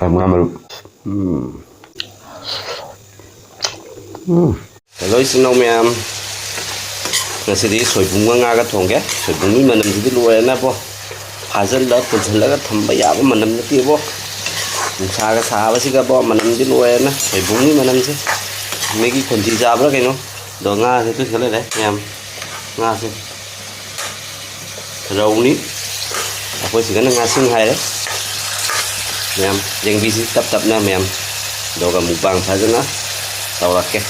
Hello, xin ma'am. Ngasi soibumga ngaga thongge. Soibumgi manam sidi luwe na po. Hazal la pulsal la thamba ya po manam na tibo. Saga saba siga po manam di luwe na. Soibumgi manam si. Megi konti jabra kaino. Do nga se tu sale le ma'am. Nga se. Rauni. Apo siga na ngasing hai le. Ma'am, yang bisi tap na ma'am. Do ka mukbang phajana. Tawake.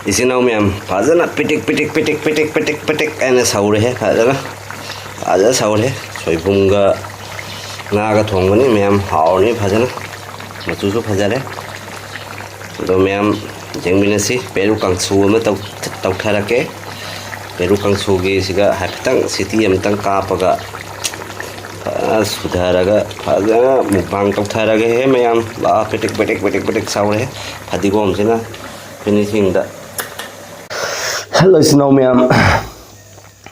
इसी नाव में हम फाजना पिटिक पिटिक पिटिक पिटिक पिटिक पिटिक ऐने साउरे है फाजना आजा साउरे सोइबुंगा नागा थोंगनी में हम हावनी फाजना मचुसु फाजारे तो में हम जेंगमिनसी पेरु कांगसु में तौथारा के पेरु कांगसु की सिगा हफ्तंग सिटी अमतंग कापगा सुधारागा फाजना मुबांग तौथारा के है में हम ला पिटिक पिटिक पिटिक पिटिक साउरे फादिगोम सिना फिनिशिंग दा Hello, snow ma'am.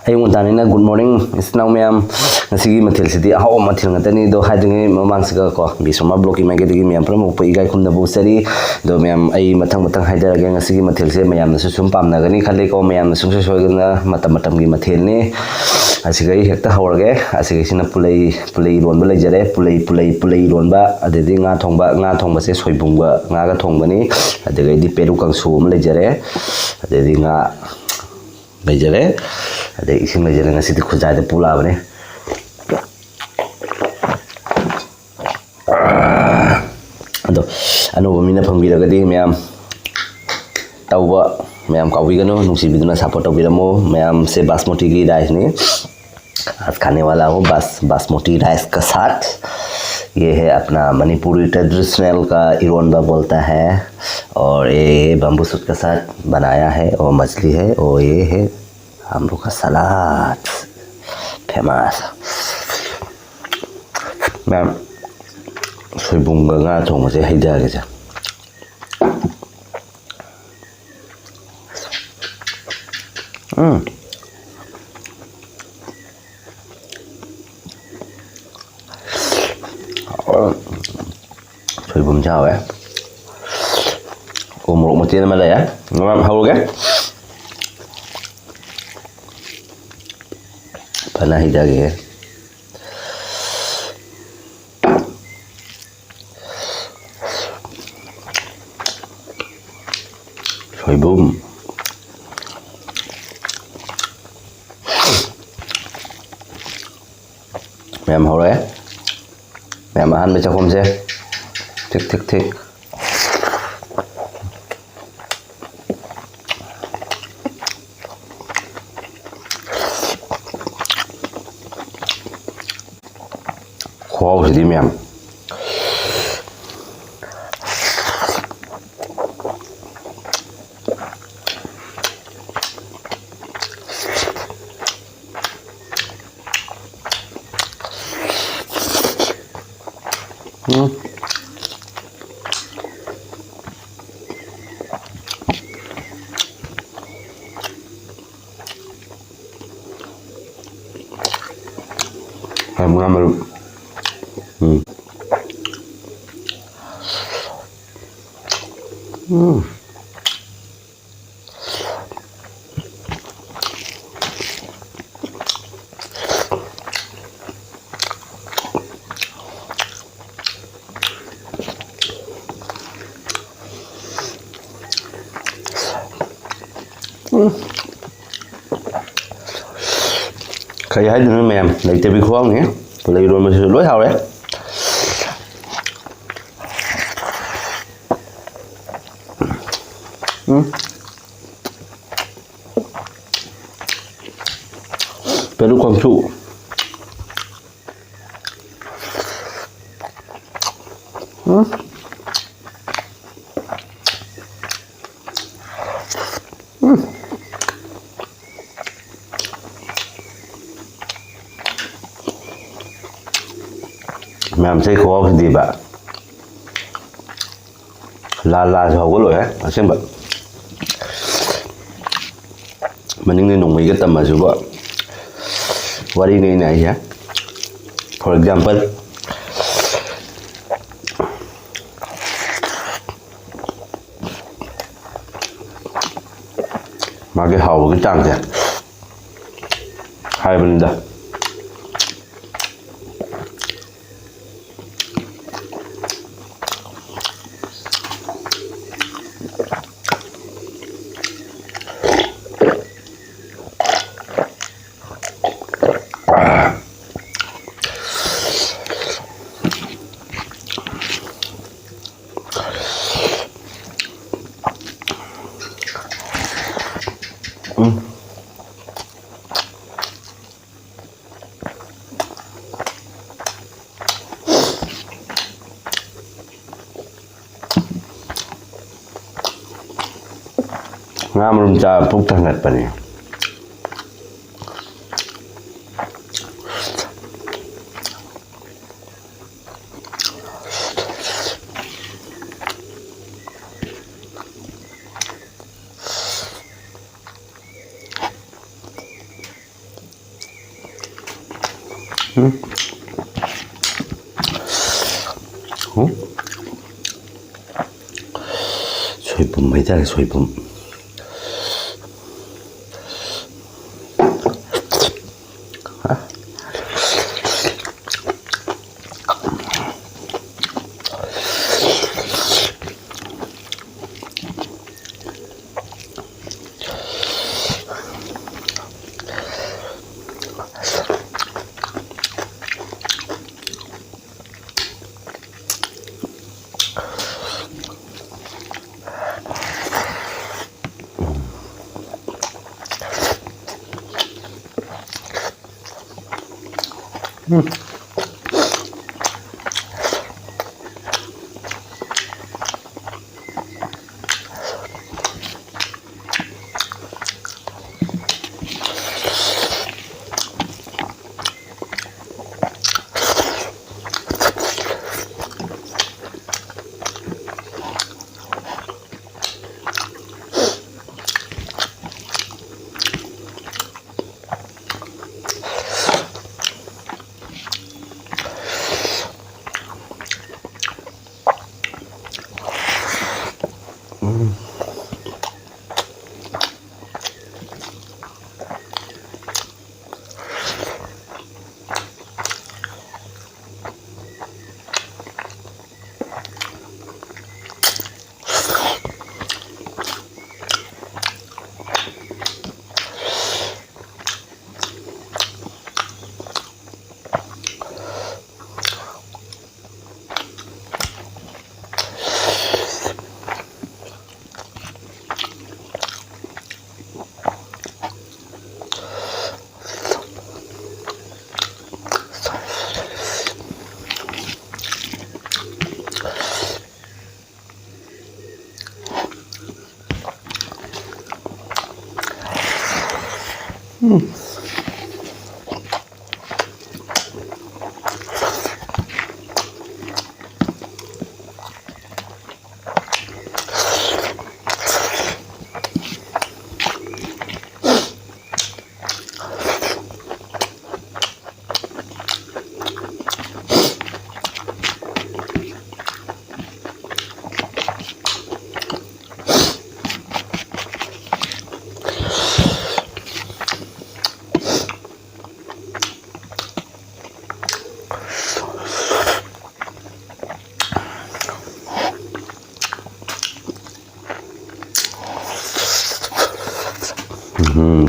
Hey, good morning. Snow ma'am. Nasi matil city. How matil ngatani do hiding mamang siga ko. Bisoma blocking my getting me and promo igai kum the busari. Do ma'am ay matang hider again nasi matil se mayam susum pam nagani kale ko mayam sung soigana matamatam gi matil ni. Asigai hekta hawrage asigai sina pulei Eronba lejare pulei Eronba adedi nga thongba se soibumga ngaga thongba ni adegi di Peruk Kangsu lejare adedi nga lejare ade ising lejare ngasi di khujai de pula bane ado ano mina phangiraga di ma'am tauba ma'am kawigano nungsi biduna support tawbiramo ma'am se basmati ki rice ni आज खाने वाला हूँ basmati rice का साथ ये है अपना Manipuri traditional का इरोनबा बोलता है और ये बम्बू सूट के साथ बनाया है और मछली है और ये है हम लोग का सलाद फेमस मैम सोइबुंगा ngaga thongba se haida ge ja soibum chao ấy ôm một tiền mà lấy á ngon hầu cái phần này ra kìa soibum mềm hầu đấy mẹ mà ăn với cho không xem thích Khuhaose đi mềm em ngon mà khai hết nó mềm lấy tay bị khoang nhé lấy rồi mình sẽ lối hào đấy Peruk Kangsu ma'am Sei Khuhaose di ba Lal Lak A.Su Khangoi á asemba maning ni nong mai ga tam asu ba wari ni na ya for example 마게 하오게 짱게 하이브린다. Ngamrum cha puk tangat pani. Soibum mấy ra là soibum.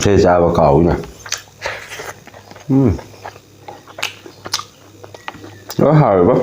Thế ra vào cậu nè. Nó hơi quá.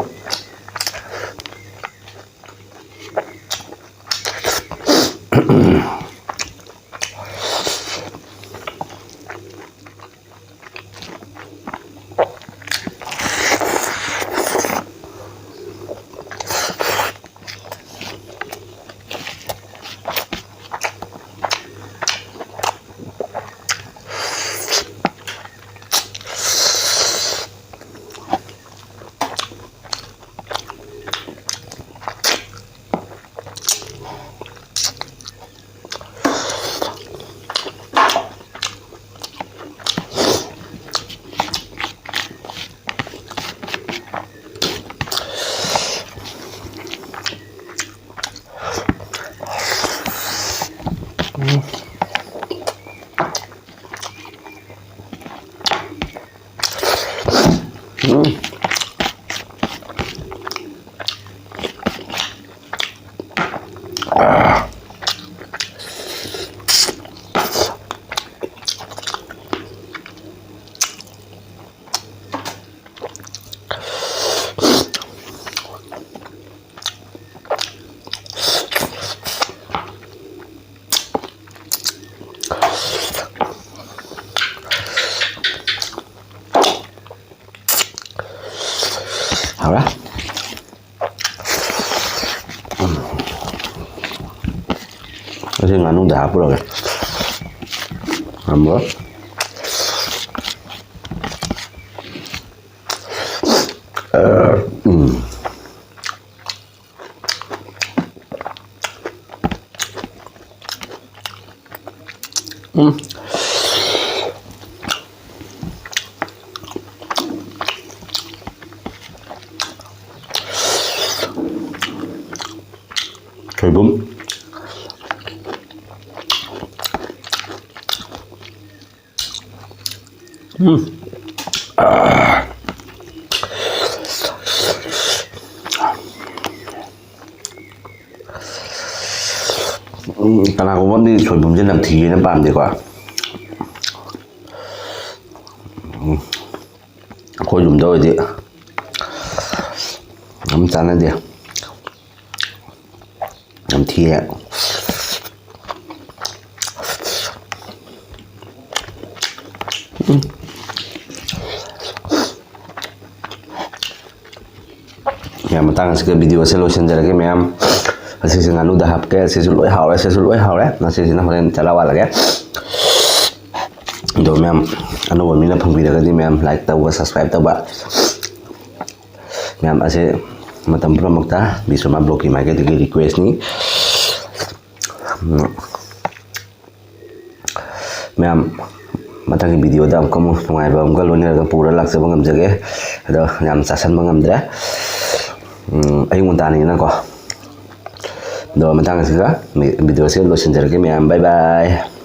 Kasi nganu dah apa lagi? Ambo. Soibum. Karena aku kan di soibum trên làm thí nó bàn gì quá. Khôi dùng đôi thì nắm chán lên đi làm thí ạ. Ya matang ke video solution jara ke ma'am asisi nganu dahap ke asisi loi haure asisi na horen chalawa lage do ma'am anu wa mina phangbi daga di ma'am like tawa subscribe tawa ma'am ase matam promakta bisuma blog ki mage de request ni ma'am matang video da amko ngai ba amko loni ga pura lakse bangam jage ado yam sasan bangam dra ayung untani na ko do matang sila video se lo sinjar ke ma'am bye bye.